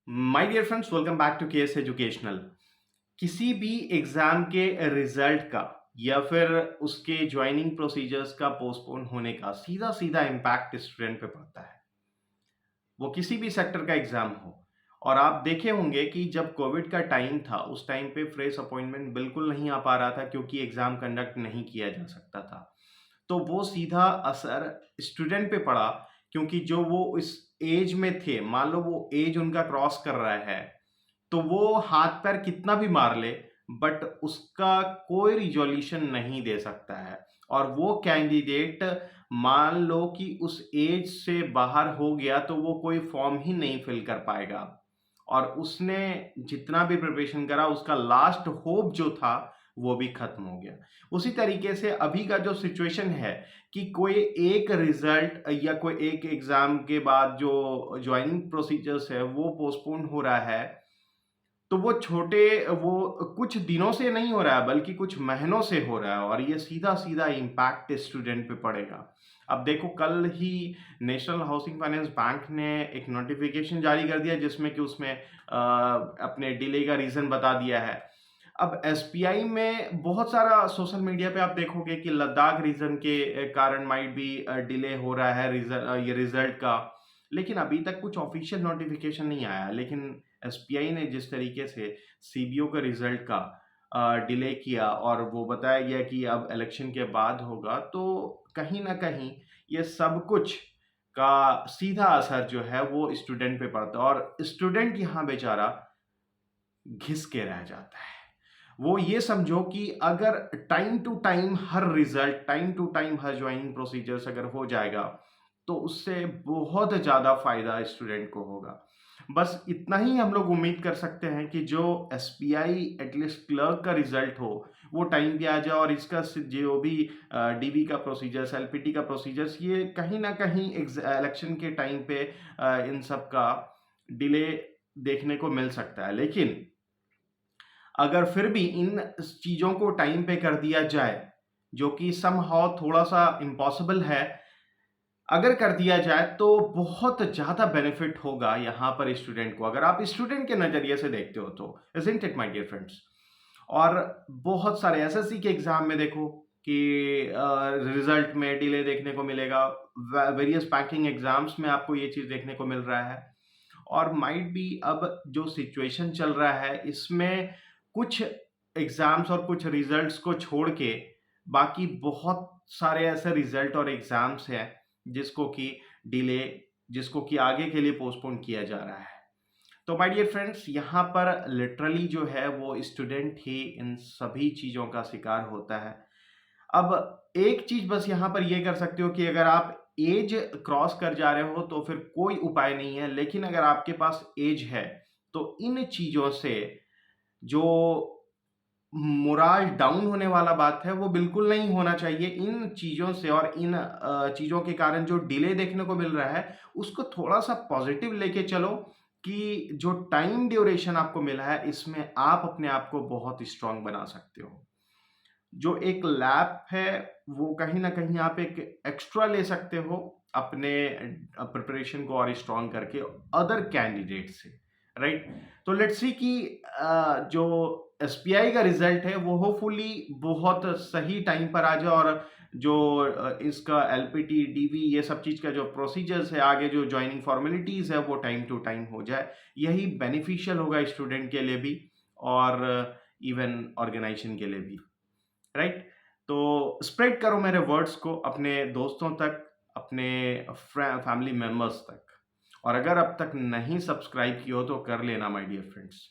My dear friends, welcome back to KS educational. किसी भी exam के रिजल्ट का या फिर उसके ज्वाइनिंग प्रोसीजर्स का पोस्टपोन होने का सीधा सीधा इम्पैक्ट स्टूडेंट पे पड़ता है। वो किसी भी सेक्टर का एग्जाम हो। और आप देखे होंगे कि जब कोविड का टाइम था, उस टाइम पे फ्रेश अपॉइंटमेंट बिल्कुल नहीं आ पा रहा था क्योंकि एग्जाम कंडक्ट नहीं किया जा सकता था। तो वो सीधा असर स्टूडेंट पे पड़ा, क्योंकि जो वो इस एज में थे, मान लो वो एज उनका क्रॉस कर रहा है, तो वो हाथ पैर कितना भी मार ले, बट उसका कोई रिजोल्यूशन नहीं दे सकता है। और वो कैंडिडेट मान लो कि उस एज से बाहर हो गया तो वो कोई फॉर्म ही नहीं फिल कर पाएगा। और उसने जितना भी प्रिपरेशन करा, उसका लास्ट होप जो था वो भी खत्म हो गया। उसी तरीके से अभी का जो सिचुएशन है कि कोई एक रिजल्ट या कोई एक एग्जाम के बाद जो ज्वाइनिंग प्रोसीजर्स है वो पोस्टपोन हो रहा है, तो वो कुछ दिनों से नहीं हो रहा है, बल्कि कुछ महीनों से हो रहा है, और ये सीधा-सीधा इम्पैक्ट स्टूडेंट पे पड़ेगा। अब देखो, कल ही नेशनल हाउसिंग फाइनेंस बैंक ने एक नोटिफ़िकेशन जारी कर दिया जिसमें कि उसमें अपने डिले का रीज़न बता दिया है। अब एसबीआई में बहुत सारा सोशल मीडिया पे आप देखोगे कि लद्दाख रीजन के कारण माइट बी डिले हो रहा है ये रिजल्ट का। लेकिन अभी तक कुछ ऑफिशियल नोटिफिकेशन नहीं आया। लेकिन एसबीआई ने जिस तरीके से सीबीओ का रिजल्ट का डिले किया और वो बताया गया कि अब इलेक्शन के बाद होगा, तो कहीं ना कहीं ये सब कुछ का सीधा असर जो है वो स्टूडेंट पे पड़ता है, और स्टूडेंट यहाँ बेचारा घिस के रह जाता है। वो ये समझो कि अगर टाइम टू टाइम हर रिजल्ट, टाइम टू टाइम हर ज्वाइनिंग प्रोसीजर्स अगर हो जाएगा, तो उससे बहुत ज़्यादा फ़ायदा स्टूडेंट को होगा। बस इतना ही हम लोग उम्मीद कर सकते हैं कि जो एसबीआई एटलीस्ट क्लर्क का रिजल्ट हो, वो टाइम पे आ जाए, और इसका जो भी डीवी का प्रोसीजर्स, एलपीटी का प्रोसीजर्स, ये कहीं ना कहीं इलेक्शन के टाइम पे इन सब का डिले देखने को मिल सकता है। लेकिन अगर फिर भी इन चीज़ों को टाइम पे कर दिया जाए, जो कि समहाउ थोड़ा-सा इम्पॉसिबल है, अगर कर दिया जाए तो बहुत ज़्यादा बेनिफिट होगा यहाँ पर स्टूडेंट को, अगर आप स्टूडेंट के नज़रिए से देखते हो तो। Isn't it my dear friends? और बहुत सारे एसएससी के एग्ज़ाम में देखो कि रिज़ल्ट में डिले देखने को मिलेगा। वेरियस बैंकिंग एग्ज़ाम्स में आपको ये चीज़ देखने को मिल रहा है। और माइट बी अब जो सिचुएशन चल रहा है, इसमें कुछ एग्जाम्स और कुछ रिजल्ट्स को छोड़ के बाकी बहुत सारे ऐसे रिजल्ट और एग्जाम्स हैं जिसको कि डिले जिसको कि आगे के लिए पोस्टपोन किया जा रहा है। तो माय डियर फ्रेंड्स, यहाँ पर लिटरली जो है वो स्टूडेंट ही इन सभी चीज़ों का शिकार होता है। अब एक चीज़ बस यहाँ पर ये कर सकते हो कि अगर आप एज क्रॉस कर जा रहे हो तो फिर कोई उपाय नहीं है। लेकिन अगर आपके पास एज है, तो इन चीज़ों से जो मोराल डाउन होने वाला बात है वो बिल्कुल नहीं होना चाहिए। इन चीज़ों से और इन चीज़ों के कारण जो डिले देखने को मिल रहा है, उसको थोड़ा-सा पॉज़िटिव लेके चलो कि जो टाइम ड्यूरेशन आपको मिला है, इसमें आप अपने आप को बहुत स्ट्रॉन्ग बना सकते हो। जो एक लैप है, वो कहीं न कहीं आप एक एक्स्ट्रा ले सकते हो अपने प्रिपरेशन को और स्ट्रॉन्ग करके अदर कैंडिडेट से, राइट? तो लेट्स सी कि जो एसबीआई का रिजल्ट है वो होपफुली बहुत सही टाइम पर आ जाए, और जो इसका एलपीटी, डीवी, ये सब चीज़ का जो प्रोसीजर्स है, आगे जो जॉइनिंग फॉर्मेलिटीज़ है, वो टाइम टू टाइम हो जाए। यही बेनिफिशियल होगा स्टूडेंट के लिए भी, और इवन ऑर्गेनाइजेशन के लिए भी। राइट? तो स्प्रेड करो मेरे वर्ड्स को अपने दोस्तों तक, अपने फैमिली मेंबर्स तक। और अगर अब तक नहीं सब्सक्राइब किया हो तो कर लेना माय डियर फ्रेंड्स।